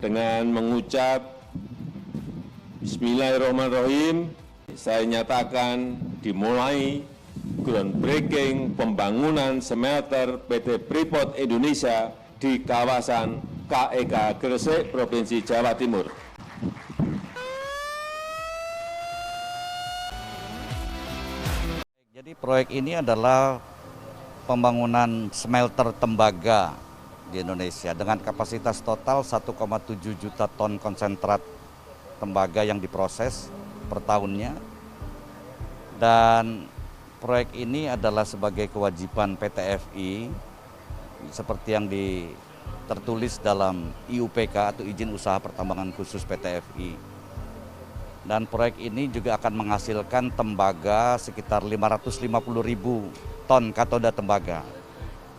Dengan mengucap Bismillahirrahmanirrahim, saya nyatakan dimulai groundbreaking pembangunan smelter PT Freeport Indonesia di kawasan KEK Gresik, Provinsi Jawa Timur. Jadi proyek ini adalah pembangunan smelter tembaga di Indonesia dengan kapasitas total 1,7 juta ton konsentrat tembaga yang diproses per tahunnya. Dan proyek ini adalah sebagai kewajiban PT FI seperti yang tertulis dalam IUPK atau Izin Usaha Pertambangan Khusus PT FI. Dan proyek ini juga akan menghasilkan tembaga sekitar 550.000 ton katoda tembaga.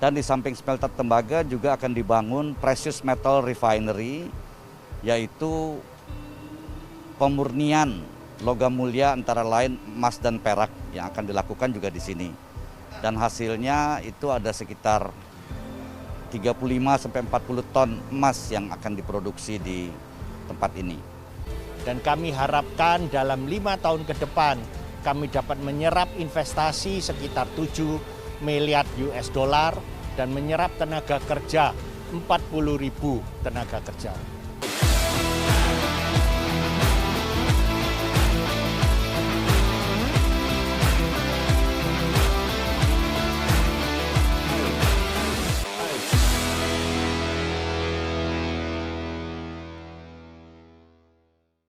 Dan di samping smelter tembaga juga akan dibangun precious metal refinery, yaitu pemurnian logam mulia antara lain emas dan perak yang akan dilakukan juga di sini. Dan hasilnya itu ada sekitar 35-40 ton emas yang akan diproduksi di tempat ini. Dan kami harapkan dalam 5 tahun ke depan kami dapat menyerap investasi sekitar 7 miliar US dollar dan menyerap tenaga kerja 40.000 tenaga kerja.